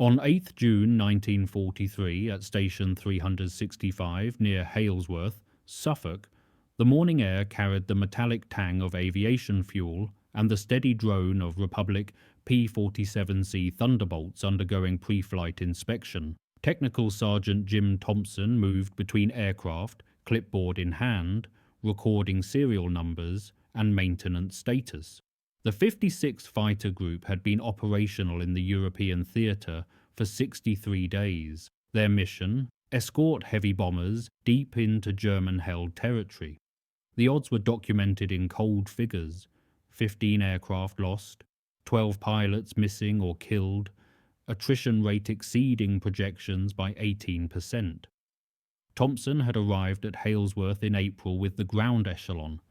On 8th June 1943, at Station 365 near Halesworth, Suffolk, the morning air carried the metallic tang of aviation fuel and the steady drone of Republic P-47C Thunderbolts undergoing pre-flight inspection. Technical Sergeant Jim Thompson moved between aircraft, clipboard in hand, recording serial numbers and maintenance status. The 56th Fighter Group had been operational in the European theatre for 63 days. Their mission: escort heavy bombers deep into German-held territory. The odds were documented in cold figures: 15 aircraft lost, 12 pilots missing or killed, attrition rate exceeding projections by 18%. Thompson had arrived at Halesworth in April with the ground echelon,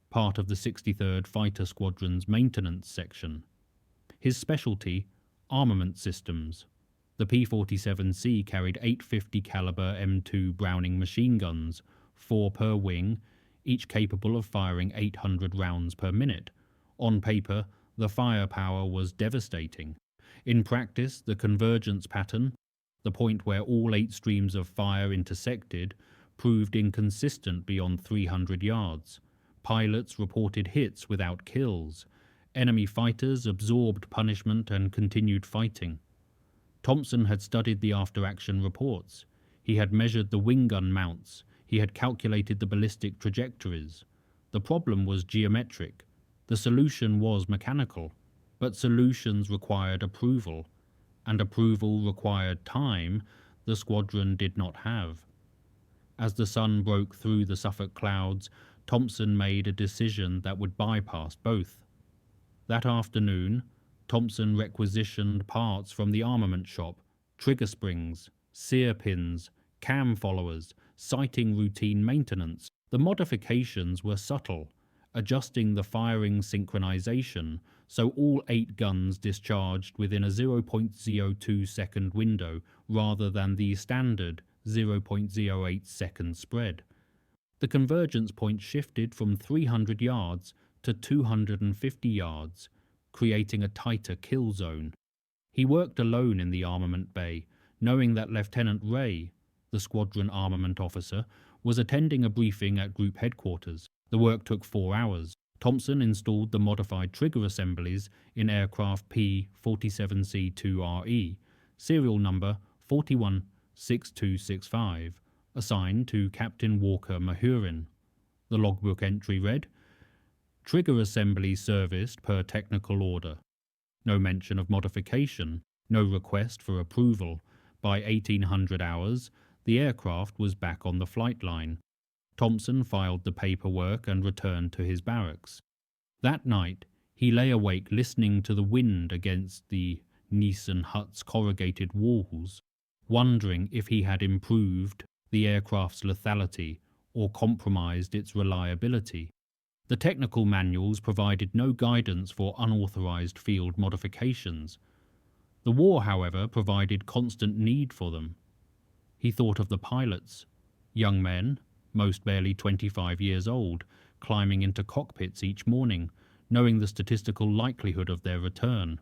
part of the 63rd Fighter Squadron's maintenance section. His specialty: armament systems. The P-47C carried 850 caliber M2 Browning machine guns, 4 per wing, each capable of firing 800 rounds per minute. On paper, the firepower was devastating. In practice, the convergence pattern, the point where all 8 streams of fire intersected, proved inconsistent beyond 300 yards. Pilots reported hits without kills. Enemy fighters absorbed punishment and continued fighting. Thompson had studied the after-action reports. He had measured the wing gun mounts. He had calculated the ballistic trajectories. The problem was geometric. The solution was mechanical. But solutions required approval, and approval required time the squadron did not have. As the sun broke through the Suffolk clouds, Thompson made a decision that would bypass both. That afternoon, Thompson requisitioned parts from the armament shop: trigger springs, sear pins, cam followers, sighting routine maintenance. The modifications were subtle, adjusting the firing synchronization so all 8 guns discharged within a 0.02 second window rather than the standard 0.08 second spread. The convergence point shifted from 300 yards to 250 yards, creating a tighter kill zone. He worked alone in the armament bay, knowing that Lieutenant Ray, the squadron armament officer, was attending a briefing at group headquarters. The work took 4 hours. Thompson installed the modified trigger assemblies in aircraft P-47C-2RE, serial number 416265, assigned to Captain Walker Mahurin. The logbook entry read, "Trigger assembly serviced per technical order." No mention of modification, no request for approval. By 1800 hours, the aircraft was back on the flight line. Thompson filed the paperwork and returned to his barracks. That night, he lay awake listening to the wind against the Nissen hut's corrugated walls, wondering if he had improved the aircraft's lethality or compromised its reliability. The technical manuals provided no guidance for unauthorized field modifications. The war, however, provided constant need for them. He thought of the pilots, young men, most barely 25 years old, climbing into cockpits each morning, knowing the statistical likelihood of their return.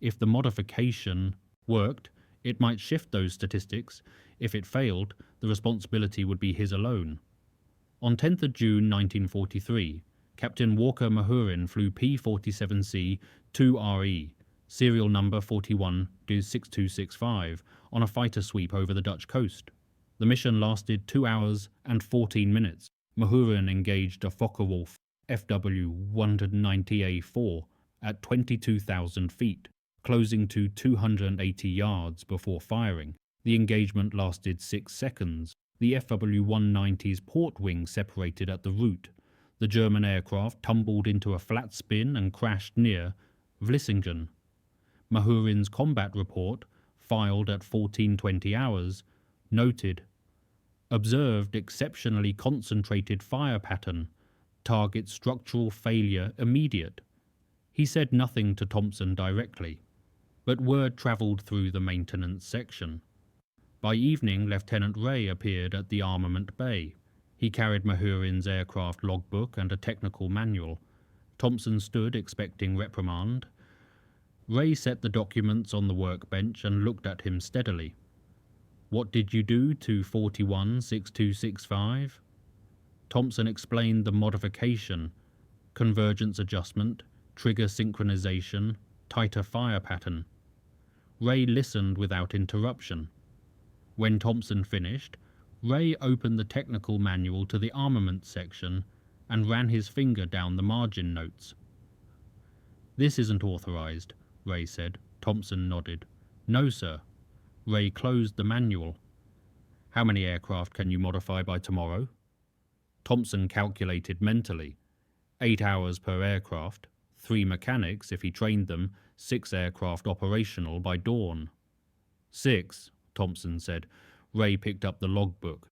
If the modification worked, it might shift those statistics. If it failed, the responsibility would be his alone. On 10th of June 1943, Captain Walker Mahurin flew P-47C-2RE, serial number 416265, on a fighter sweep over the Dutch coast. The mission lasted 2 hours and 14 minutes. Mahurin engaged a Focke-Wulf FW-190A4 at 22,000 feet, closing to 280 yards before firing. The engagement lasted 6 seconds. The FW-190's port wing separated at the root. The German aircraft tumbled into a flat spin and crashed near Vlissingen. Mahurin's combat report, filed at 1420 hours, noted, "Observed exceptionally concentrated fire pattern. Target structural failure immediate." He said nothing to Thompson directly, but word travelled through the maintenance section. By evening, Lieutenant Ray appeared at the armament bay. He carried Mahurin's aircraft logbook and a technical manual. Thompson stood expecting reprimand. Ray set the documents on the workbench and looked at him steadily. What did you do to 416265? Thompson explained the modification, convergence adjustment, trigger synchronization, tighter fire pattern. Ray listened without interruption. When Thompson finished, Ray opened the technical manual to the armament section and ran his finger down the margin notes. This isn't authorized, Ray said. Thompson nodded. No, sir. Ray closed the manual. How many aircraft can you modify by tomorrow? Thompson calculated mentally. 8 hours per aircraft, 3 mechanics if he trained them, 6 aircraft operational by dawn. 6, Thompson said. Ray picked up the logbook.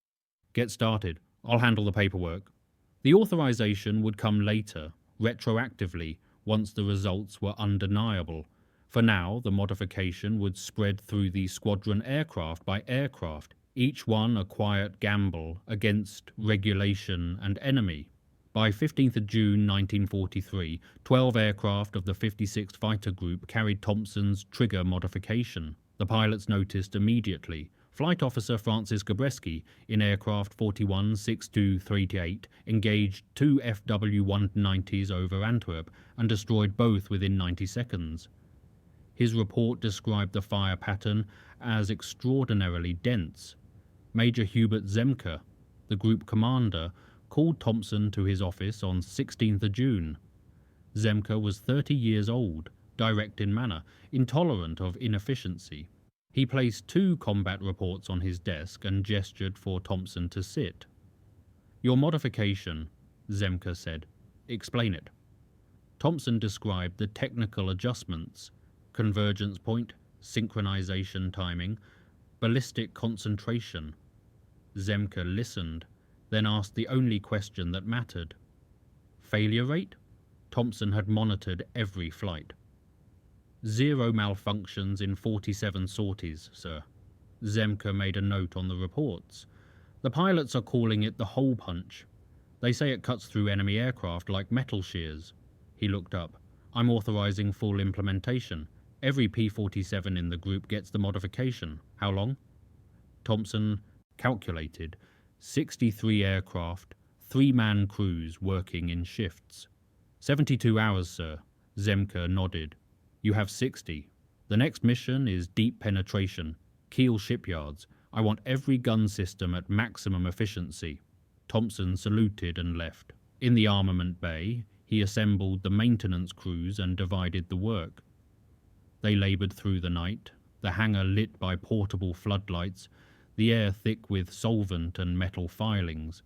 Get started. I'll handle the paperwork. The authorization would come later, retroactively, once the results were undeniable. For now, the modification would spread through the squadron aircraft by aircraft, each one a quiet gamble against regulation and enemy. By 15th of June 1943, 12 aircraft of the 56th Fighter Group carried Thompson's trigger modification. The pilots noticed immediately. Flight Officer Francis Gabreski, in aircraft 416238, engaged 2 FW-190s over Antwerp and destroyed both within 90 seconds. His report described the fire pattern as extraordinarily dense. Major Hubert Zemke, the group commander, called Thompson to his office on 16th of June. Zemke was 30 years old, direct in manner, intolerant of inefficiency. He placed 2 combat reports on his desk and gestured for Thompson to sit. Your modification, Zemke said. Explain it. Thompson described the technical adjustments, convergence point, synchronization timing, ballistic concentration. Zemke listened, then asked the only question that mattered. Failure rate? Thompson had monitored every flight. 0 malfunctions in 47 sorties, sir. Zemke made a note on the reports. The pilots are calling it the hole punch. They say it cuts through enemy aircraft like metal shears. He looked up. I'm authorizing full implementation. Every P-47 in the group gets the modification. How long? Thompson calculated. 63 aircraft, 3-man crews working in shifts. 72 hours, sir. Zemke nodded. You have 60. The next mission is deep penetration. Kiel shipyards. I want every gun system at maximum efficiency. Thompson saluted and left. In the armament bay, he assembled the maintenance crews and divided the work. They laboured through the night, the hangar lit by portable floodlights, the air thick with solvent and metal filings.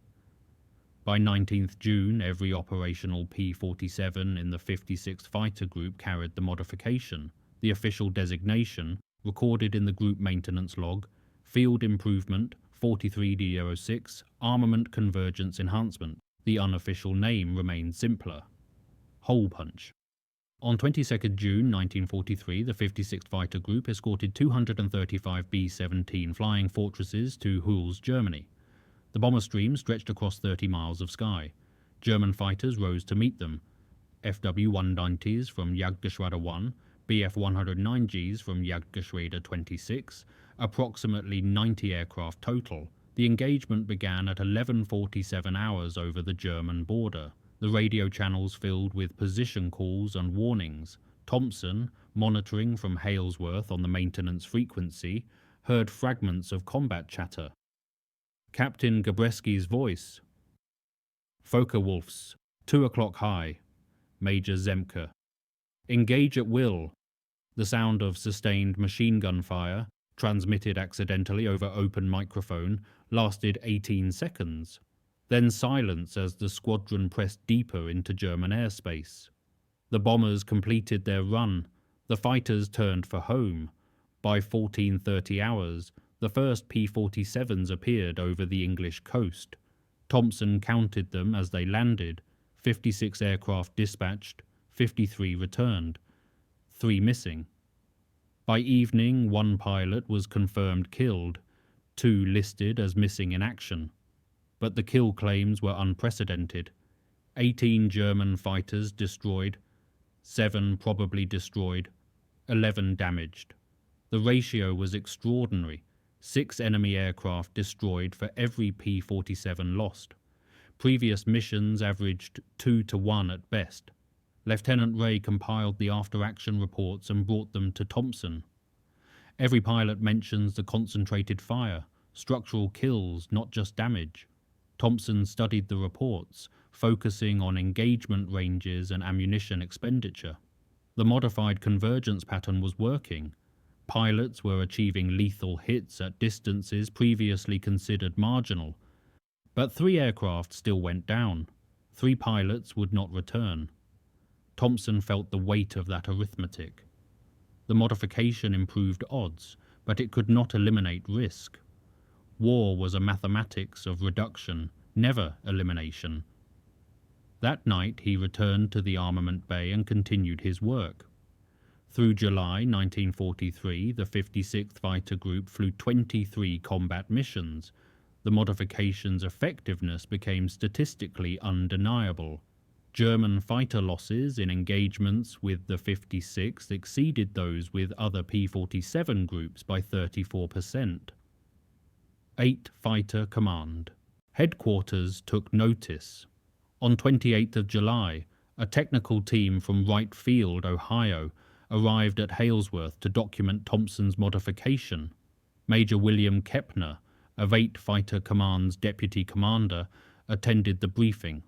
By 19th June, every operational P-47 in the 56th Fighter Group carried the modification, the official designation, recorded in the group maintenance log, Field Improvement 43D06, Armament Convergence Enhancement. The unofficial name remained simpler. Hole punch. On 22nd June 1943, the 56th Fighter Group escorted 235 B-17 Flying Fortresses to Huls, Germany. The bomber stream stretched across 30 miles of sky. German fighters rose to meet them. FW-190s from Jagdgeschwader 1, Bf-109Gs from Jagdgeschwader 26, approximately 90 aircraft total. The engagement began at 11:47 hours over the German border. The radio channels filled with position calls and warnings. Thompson, monitoring from Halesworth on the maintenance frequency, heard fragments of combat chatter. Captain Gabreski's voice. Focke-Wulfs, 2 o'clock high. Major Zemke. Engage at will. The sound of sustained machine gun fire, transmitted accidentally over open microphone, lasted 18 seconds. Then silence as the squadron pressed deeper into German airspace. The bombers completed their run. The fighters turned for home. By 14:30 hours, the first P-47s appeared over the English coast. Thompson counted them as they landed. 56 aircraft dispatched, 53 returned, 3 missing. By evening, 1 pilot was confirmed killed, 2 listed as missing in action. But the kill claims were unprecedented. 18 German fighters destroyed, 7 probably destroyed, 11 damaged. The ratio was extraordinary. 6 enemy aircraft destroyed for every P-47 lost. Previous missions averaged 2 to 1 at best. Lieutenant Ray compiled the after-action reports and brought them to Thompson. Every pilot mentions the concentrated fire, structural kills, not just damage. Thompson studied the reports, focusing on engagement ranges and ammunition expenditure. The modified convergence pattern was working. Pilots were achieving lethal hits at distances previously considered marginal. But 3 aircraft still went down. 3 pilots would not return. Thompson felt the weight of that arithmetic. The modification improved odds, but it could not eliminate risk. War was a mathematics of reduction, never elimination. That night he returned to the armament bay and continued his work. Through July 1943, the 56th Fighter Group flew 23 combat missions. The modification's effectiveness became statistically undeniable. German fighter losses in engagements with the 56th exceeded those with other P-47 groups by 34%. 8 Fighter Command. Headquarters took notice. On 28th of July, a technical team from Wright Field, Ohio, arrived at Halesworth to document Thompson's modification. Major William Kepner, of 8 Fighter Command's deputy commander, attended the briefing.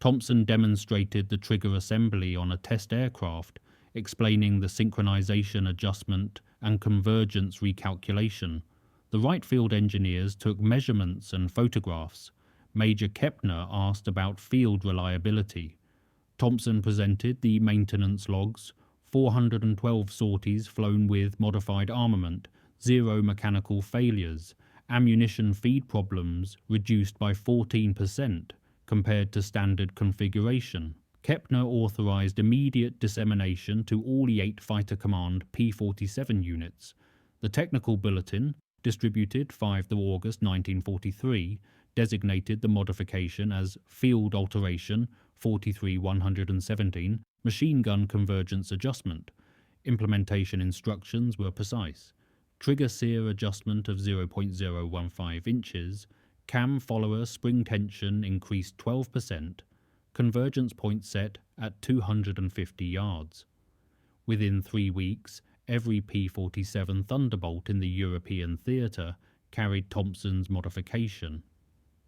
Thompson demonstrated the trigger assembly on a test aircraft, explaining the synchronization adjustment and convergence recalculation. The Wright Field engineers took measurements and photographs. Major Kepner asked about field reliability. Thompson presented the maintenance logs: 412 sorties flown with modified armament, 0 mechanical failures, ammunition feed problems reduced by 14%. Compared to standard configuration. Kepner authorized immediate dissemination to all the 8 Fighter Command P-47 units. The technical bulletin, distributed 5 August 1943, designated the modification as Field Alteration 43-117 Machine Gun Convergence Adjustment. Implementation instructions were precise. Trigger sear adjustment of 0.015 inches, cam follower spring tension increased 12%, convergence point set at 250 yards. Within 3 weeks, every P-47 Thunderbolt in the European theatre carried Thompson's modification.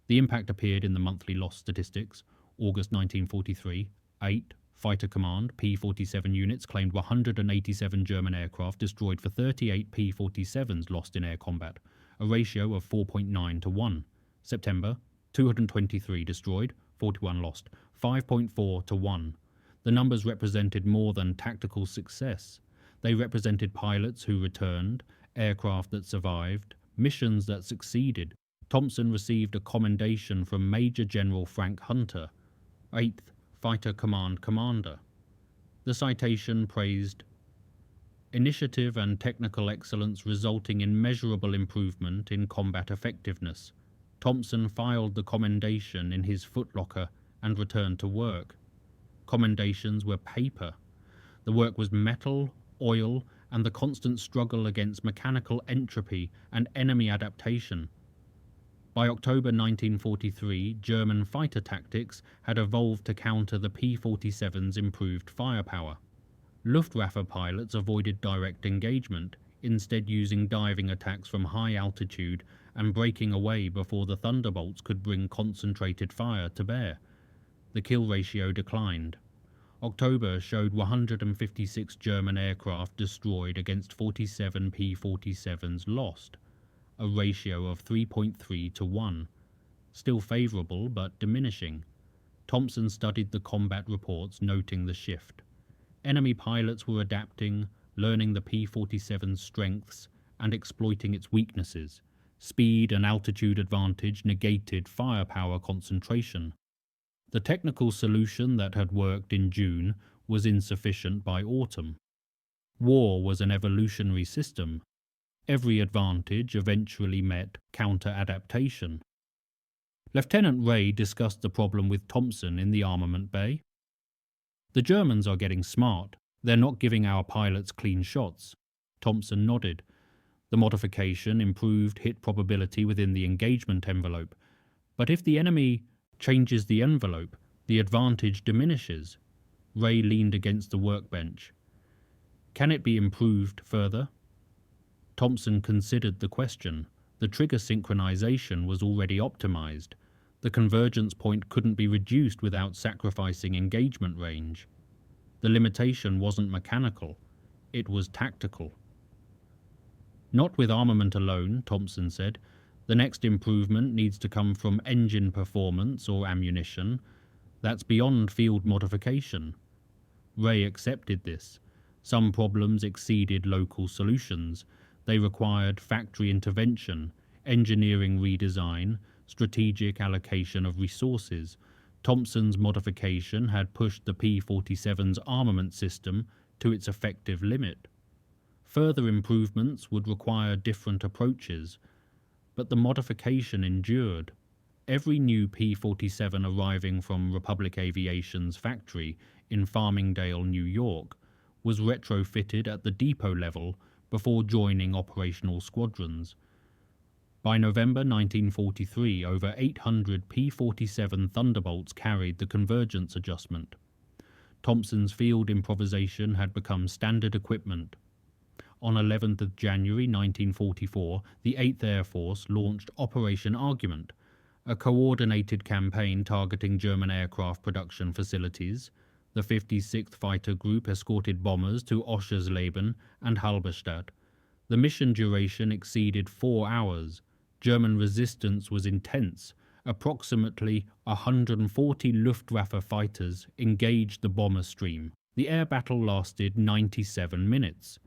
The impact appeared in the monthly loss statistics. August 1943, 8 Fighter Command P-47 units claimed 187 German aircraft destroyed for 38 P-47s lost in air combat, a ratio of 4.9 to 1. September, 223 destroyed, 41 lost, 5.4 to 1. The numbers represented more than tactical success. They represented pilots who returned, aircraft that survived, missions that succeeded. Thompson received a commendation from Major General Frank Hunter, 8th Fighter Command Commander. The citation praised initiative and technical excellence resulting in measurable improvement in combat effectiveness. Thompson filed the commendation in his footlocker and returned to work. Commendations were paper. The work was metal, oil, and the constant struggle against mechanical entropy and enemy adaptation. By October 1943, German fighter tactics had evolved to counter the P-47's improved firepower. Luftwaffe pilots avoided direct engagement, instead using diving attacks from high altitude and breaking away before the Thunderbolts could bring concentrated fire to bear. The kill ratio declined. October showed 156 German aircraft destroyed against 47 P-47s lost, a ratio of 3.3 to 1. Still favourable but diminishing. Thompson studied the combat reports, noting the shift. Enemy pilots were adapting, learning the P-47's strengths and exploiting its weaknesses. Speed and altitude advantage negated firepower concentration. The technical solution that had worked in June was insufficient by autumn. War was an evolutionary system. Every advantage eventually met counter-adaptation. Lieutenant Ray discussed the problem with Thompson in the armament bay. The Germans are getting smart. "They're not giving our pilots clean shots." Thompson nodded. The modification improved hit probability within the engagement envelope. But if the enemy changes the envelope, the advantage diminishes. Ray leaned against the workbench. "Can it be improved further?" Thompson considered the question. The trigger synchronization was already optimized. The convergence point couldn't be reduced without sacrificing engagement range. The limitation wasn't mechanical, it was tactical. "Not with armament alone," Thompson said. "The next improvement needs to come from engine performance or ammunition. That's beyond field modification." Ray accepted this. Some problems exceeded local solutions. They required factory intervention, engineering redesign, strategic allocation of resources. Thompson's modification had pushed the P-47's armament system to its effective limit. Further improvements would require different approaches, but the modification endured. Every new P-47 arriving from Republic Aviation's factory in Farmingdale, New York, was retrofitted at the depot level before joining operational squadrons. By November 1943, over 800 P-47 Thunderbolts carried the convergence adjustment. Thompson's field improvisation had become standard equipment. On 11th of January 1944, the 8th Air Force launched Operation Argument, a coordinated campaign targeting German aircraft production facilities. The 56th Fighter Group escorted bombers to Oschersleben and Halberstadt. The mission duration exceeded 4 hours. German resistance was intense. Approximately 140 Luftwaffe fighters engaged the bomber stream. The air battle lasted 97 minutes.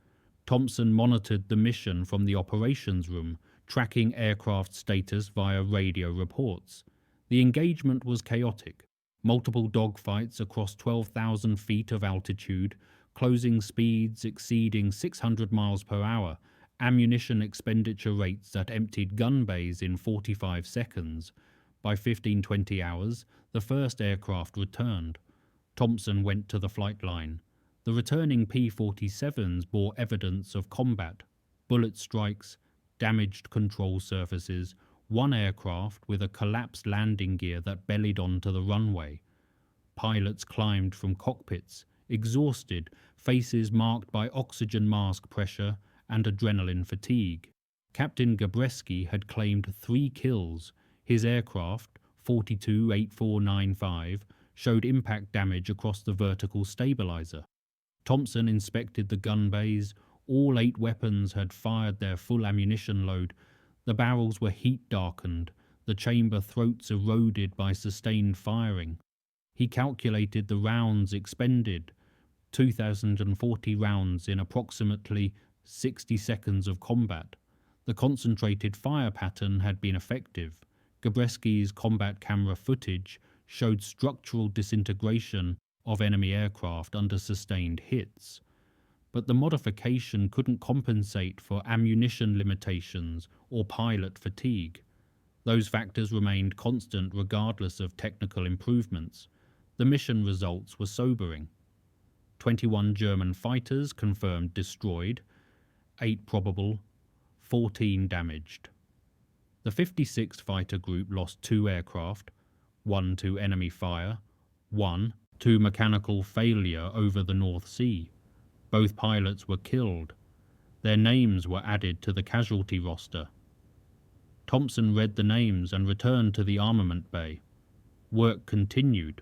Thompson monitored the mission from the operations room, tracking aircraft status via radio reports. The engagement was chaotic. Multiple dogfights across 12,000 feet of altitude, closing speeds exceeding 600 miles per hour, ammunition expenditure rates that emptied gun bays in 45 seconds. By 15-20 hours, the first aircraft returned. Thompson went to the flight line. The returning P-47s bore evidence of combat: bullet strikes, damaged control surfaces, one aircraft with a collapsed landing gear that bellied onto the runway. Pilots climbed from cockpits, exhausted, faces marked by oxygen mask pressure and adrenaline fatigue. Captain Gabreski had claimed 3 kills. His aircraft, 42-8495, showed impact damage across the vertical stabilizer. Thompson inspected the gun bays. All 8 weapons had fired their full ammunition load. The barrels were heat-darkened, the chamber throats eroded by sustained firing. He calculated the rounds expended, 2,040 rounds in approximately 60 seconds of combat. The concentrated fire pattern had been effective. Gabreski's combat camera footage showed structural disintegration of enemy aircraft under sustained hits. But the modification couldn't compensate for ammunition limitations or pilot fatigue. Those factors remained constant regardless of technical improvements. The mission results were sobering. 21 German fighters confirmed destroyed, 8 probable, 14 damaged. The 56th Fighter Group lost 2 aircraft, 1 to enemy fire, 1 to mechanical failure over the North Sea. Both pilots were killed. Their names were added to the casualty roster. Thompson read the names and returned to the armament bay. Work continued.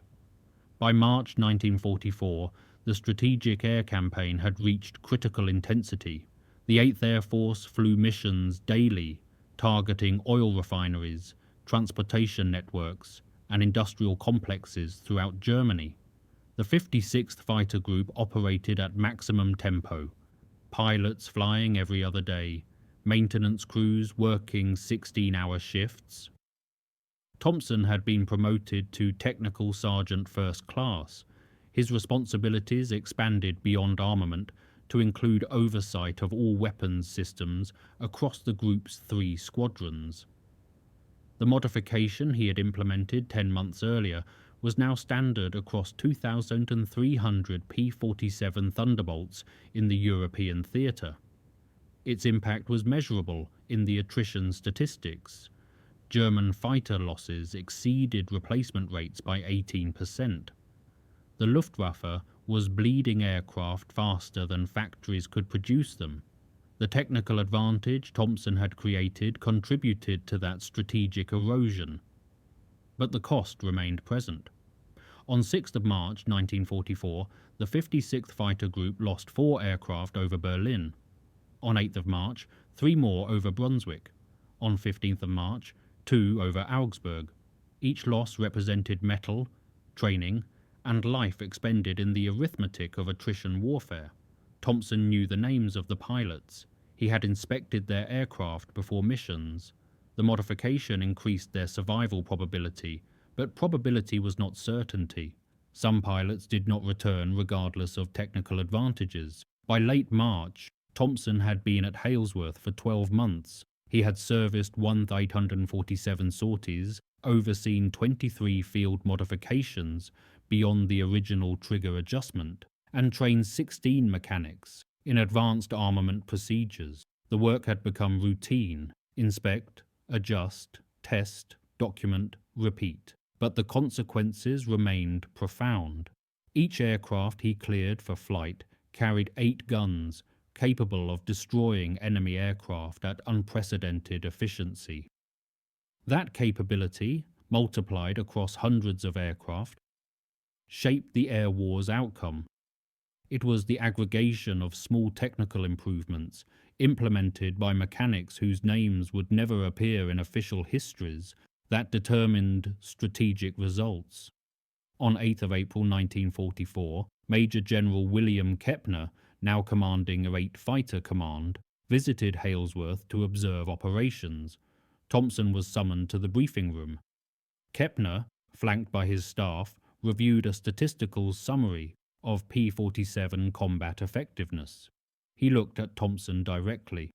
By March 1944, the strategic air campaign had reached critical intensity. The 8th Air Force flew missions daily, targeting oil refineries, transportation networks, and industrial complexes throughout Germany. The 56th Fighter Group operated at maximum tempo, pilots flying every other day, maintenance crews working 16-hour shifts. Thompson had been promoted to Technical Sergeant First Class. His responsibilities expanded beyond armament to include oversight of all weapons systems across the group's 3 squadrons. The modification he had implemented 10 months earlier was now standard across 2,300 P-47 Thunderbolts in the European theatre. Its impact was measurable in the attrition statistics. German fighter losses exceeded replacement rates by 18%. The Luftwaffe was bleeding aircraft faster than factories could produce them. The technical advantage Thompson had created contributed to that strategic erosion. But the cost remained present. On 6th of March 1944, the 56th Fighter Group lost 4 aircraft over Berlin. On 8th of March, 3 more over Brunswick. On 15th of March, 2 over Augsburg. Each loss represented metal, training, and life expended in the arithmetic of attrition warfare. Thompson knew the names of the pilots. He had inspected their aircraft before missions. The modification increased their survival probability, but probability was not certainty. Some pilots did not return regardless of technical advantages. By late March, Thompson had been at Halesworth for 12 months. He had serviced 1,847 sorties, overseen 23 field modifications beyond the original trigger adjustment, and trained 16 mechanics in advanced armament procedures. The work had become routine: inspect, adjust, test, document, repeat. But the consequences remained profound. Each aircraft he cleared for flight carried 8 guns, capable of destroying enemy aircraft at unprecedented efficiency. That capability, multiplied across hundreds of aircraft, shaped the air war's outcome. It was the aggregation of small technical improvements implemented by mechanics whose names would never appear in official histories that determined strategic results. On 8th of April 1944, Major General William Kepner, now commanding a 8 Fighter Command, visited Halesworth to observe operations. Thompson was summoned to the briefing room. Kepner, flanked by his staff, reviewed a statistical summary of P-47 combat effectiveness. He looked at Thompson directly.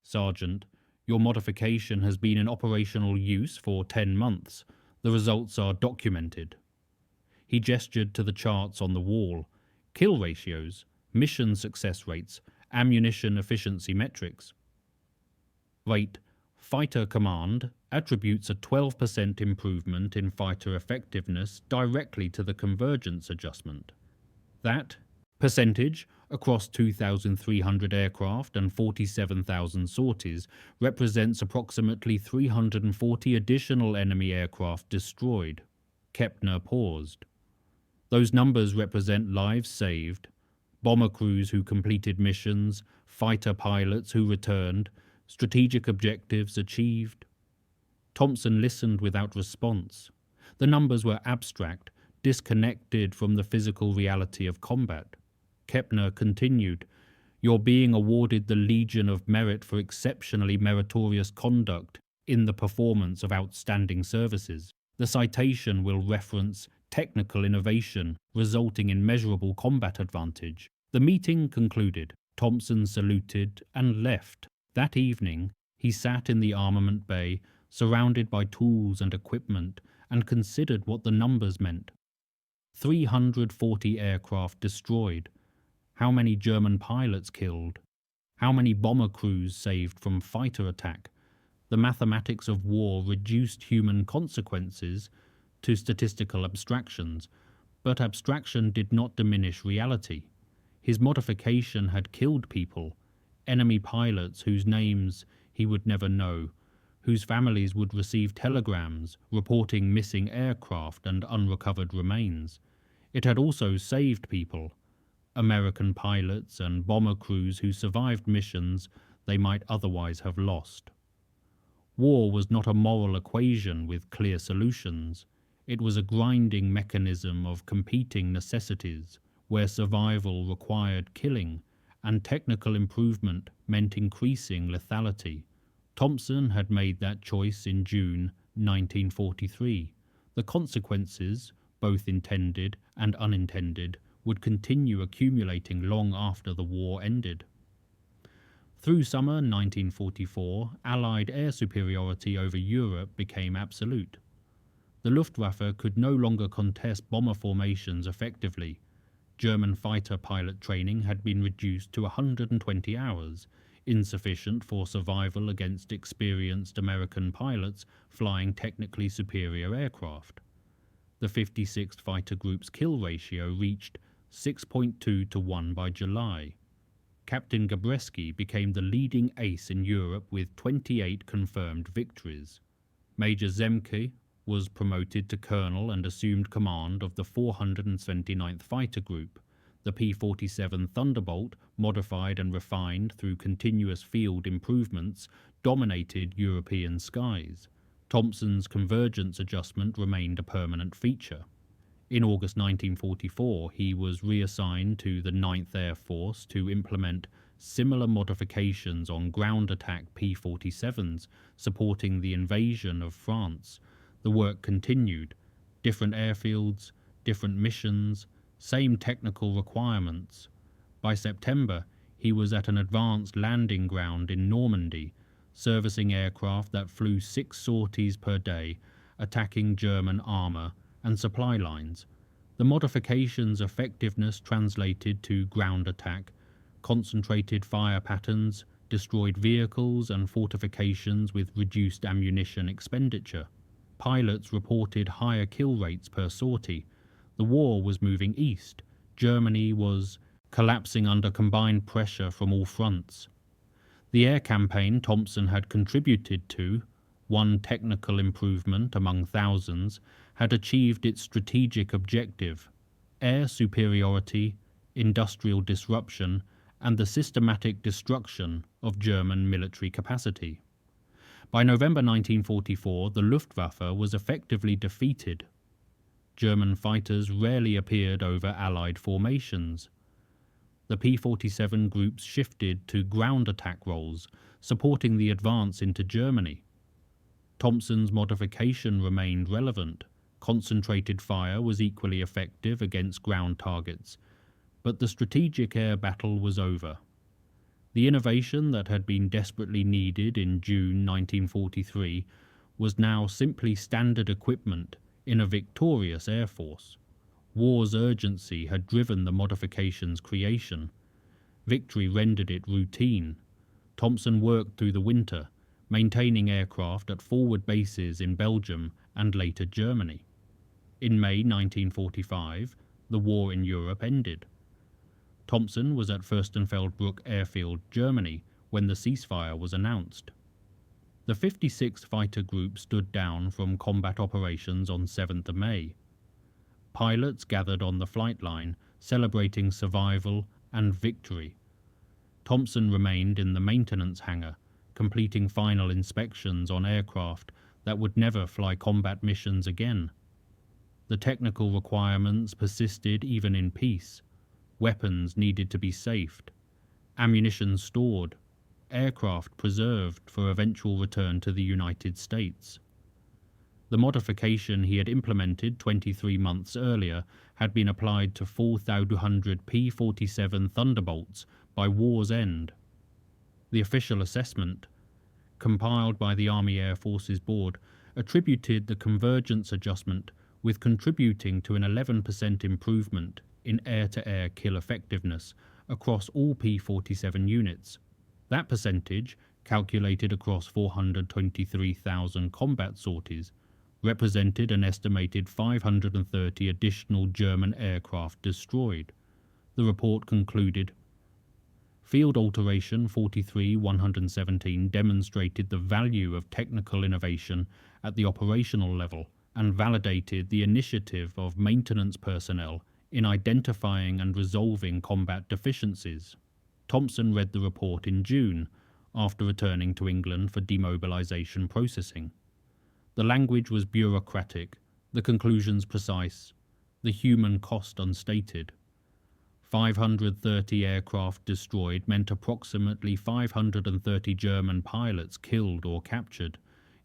"Sergeant, your modification has been in operational use for 10 months. The results are documented." He gestured to the charts on the wall: kill ratios, mission success rates, ammunition efficiency metrics. "Rate, Fighter Command attributes a 12% improvement in fighter effectiveness directly to the convergence adjustment. That percentage, across 2,300 aircraft and 47,000 sorties, represents approximately 340 additional enemy aircraft destroyed." Kepner paused. "Those numbers represent lives saved, bomber crews who completed missions, fighter pilots who returned, strategic objectives achieved." Thompson listened without response. The numbers were abstract, disconnected from the physical reality of combat. Kepner continued, "You're being awarded the Legion of Merit for exceptionally meritorious conduct in the performance of outstanding services. The citation will reference technical innovation resulting in measurable combat advantage." The meeting concluded. Thompson saluted and left. That evening, he sat in the armament bay, surrounded by tools and equipment, and considered what the numbers meant. 340 aircraft destroyed. How many German pilots killed? How many bomber crews saved from fighter attack? The mathematics of war reduced human consequences to statistical abstractions, but abstraction did not diminish reality. His modification had killed people, enemy pilots whose names he would never know, whose families would receive telegrams reporting missing aircraft and unrecovered remains. It had also saved people, American pilots and bomber crews who survived missions they might otherwise have lost. War was not a moral equation with clear solutions. It was a grinding mechanism of competing necessities, where survival required killing and technical improvement meant increasing lethality. Thompson had made that choice in June 1943. The consequences, both intended and unintended, would continue accumulating long after the war ended. Through summer 1944, Allied air superiority over Europe became absolute. The Luftwaffe could no longer contest bomber formations effectively. German fighter pilot training had been reduced to 120 hours, insufficient for survival against experienced American pilots flying technically superior aircraft. The 56th Fighter Group's kill ratio reached 6.2 to 1 by July. Captain Gabreski became the leading ace in Europe with 28 confirmed victories. Major Zemke was promoted to colonel and assumed command of the 479th Fighter Group. The P-47 Thunderbolt, modified and refined through continuous field improvements, dominated European skies. Thompson's convergence adjustment remained a permanent feature. In August 1944, he was reassigned to the 9th Air Force to implement similar modifications on ground attack P-47s, supporting the invasion of France. The work continued. Different airfields, different missions, same technical requirements. By September, he was at an advanced landing ground in Normandy, servicing aircraft that flew 6 sorties per day, attacking German armour and supply lines. The modifications' effectiveness translated to ground attack, concentrated fire patterns, destroyed vehicles and fortifications with reduced ammunition expenditure. Pilots reported higher kill rates per sortie. The war was moving east. Germany was collapsing under combined pressure from all fronts. The air campaign Thompson had contributed to, one technical improvement among thousands, had achieved its strategic objective: air superiority, industrial disruption, and the systematic destruction of German military capacity. By November 1944, the Luftwaffe was effectively defeated. German fighters rarely appeared over Allied formations. The P-47 groups shifted to ground attack roles, supporting the advance into Germany. Thompson's modification remained relevant. Concentrated fire was equally effective against ground targets, but the strategic air battle was over. The innovation that had been desperately needed in June 1943 was now simply standard equipment in a victorious air force. War's urgency had driven the modification's creation. Victory rendered it routine. Thompson worked through the winter, maintaining aircraft at forward bases in Belgium and later Germany. In May 1945, the war in Europe ended. Thompson was at Fürstenfeldbruck Airfield, Germany, when the ceasefire was announced. The 56th Fighter Group stood down from combat operations on 7th of May. Pilots gathered on the flight line, celebrating survival and victory. Thompson remained in the maintenance hangar, completing final inspections on aircraft that would never fly combat missions again. The technical requirements persisted even in peace. Weapons needed to be safed, ammunition stored, aircraft preserved for eventual return to the United States. The modification he had implemented 23 months earlier had been applied to 4,200 P-47 Thunderbolts by war's end. The official assessment, compiled by the Army Air Forces Board, attributed the convergence adjustment with contributing to an 11% improvement in air-to-air kill effectiveness across all P-47 units. That percentage, calculated across 423,000 combat sorties, represented an estimated 530 additional German aircraft destroyed. The report concluded, Field Alteration 43-117 demonstrated the value of technical innovation at the operational level and validated the initiative of maintenance personnel in identifying and resolving combat deficiencies. Thompson read the report in June, after returning to England for demobilisation processing. The language was bureaucratic, the conclusions precise, the human cost unstated. 530 aircraft destroyed meant approximately 530 German pilots killed or captured.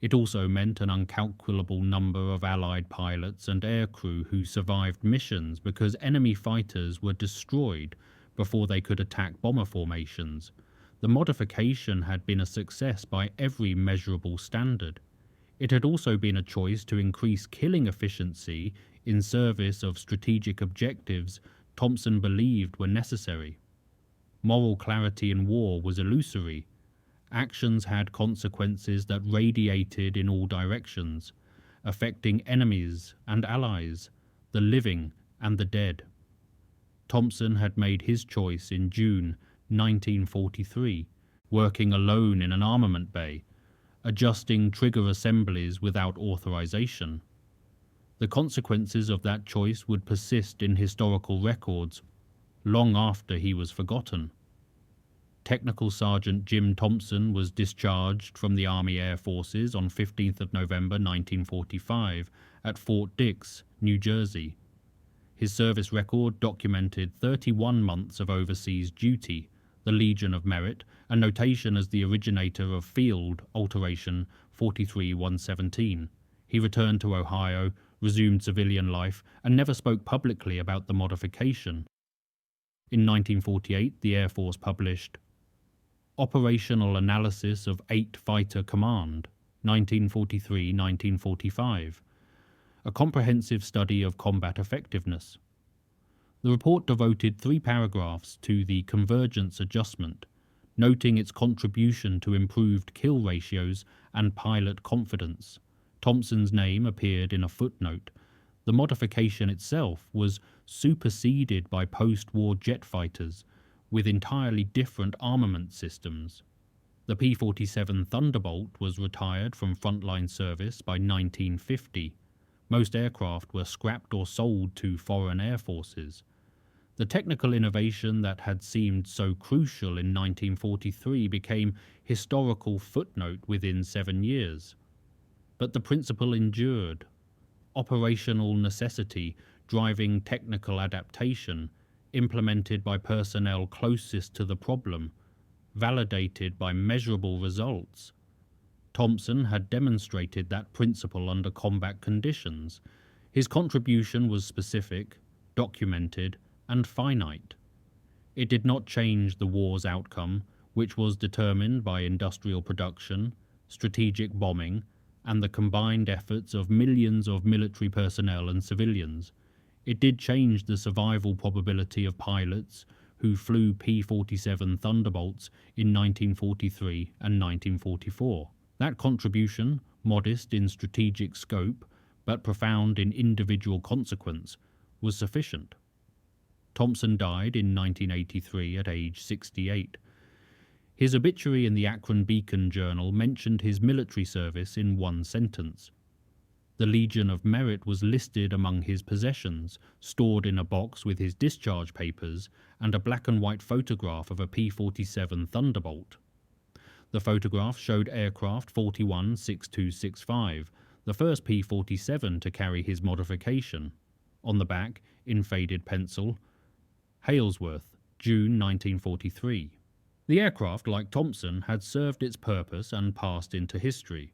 It also meant an incalculable number of Allied pilots and aircrew who survived missions because enemy fighters were destroyed before they could attack bomber formations. The modification had been a success by every measurable standard. It had also been a choice to increase killing efficiency in service of strategic objectives Thompson believed were necessary. Moral clarity in war was illusory. Actions had consequences that radiated in all directions, affecting enemies and allies, the living and the dead. Thompson had made his choice in June 1943, working alone in an armament bay, adjusting trigger assemblies without authorization. The consequences of that choice would persist in historical records long after he was forgotten. Technical Sergeant Jim Thompson was discharged from the Army Air Forces on 15th of November 1945 at Fort Dix, New Jersey. His service record documented 31 months of overseas duty, the Legion of Merit, a notation as the originator of Field Alteration 43-117. He returned to Ohio, resumed civilian life, and never spoke publicly about the modification. In 1948, the Air Force published Operational Analysis of 8 Fighter Command, 1943-1945, a comprehensive study of combat effectiveness. The report devoted 3 paragraphs to the convergence adjustment, noting its contribution to improved kill ratios and pilot confidence. Thompson's name appeared in a footnote. The modification itself was superseded by post-war jet fighters with entirely different armament systems. The P-47 Thunderbolt was retired from frontline service by 1950. Most aircraft were scrapped or sold to foreign air forces. The technical innovation that had seemed so crucial in 1943 became historical footnote within 7 years. But the principle endured. Operational necessity driving technical adaptation, implemented by personnel closest to the problem, validated by measurable results. Thompson had demonstrated that principle under combat conditions. His contribution was specific, documented, and finite. It did not change the war's outcome, which was determined by industrial production, strategic bombing, and the combined efforts of millions of military personnel and civilians. It did change the survival probability of pilots who flew P-47 Thunderbolts in 1943 and 1944. That contribution, modest in strategic scope, but profound in individual consequence, was sufficient. Thompson died in 1983 at age 68. His obituary in the Akron Beacon Journal mentioned his military service in one sentence. The Legion of Merit was listed among his possessions, stored in a box with his discharge papers and a black and white photograph of a P-47 Thunderbolt. The photograph showed aircraft 41-6265, the first P-47 to carry his modification. On the back, in faded pencil, Halesworth, June 1943. The aircraft, like Thompson, had served its purpose and passed into history.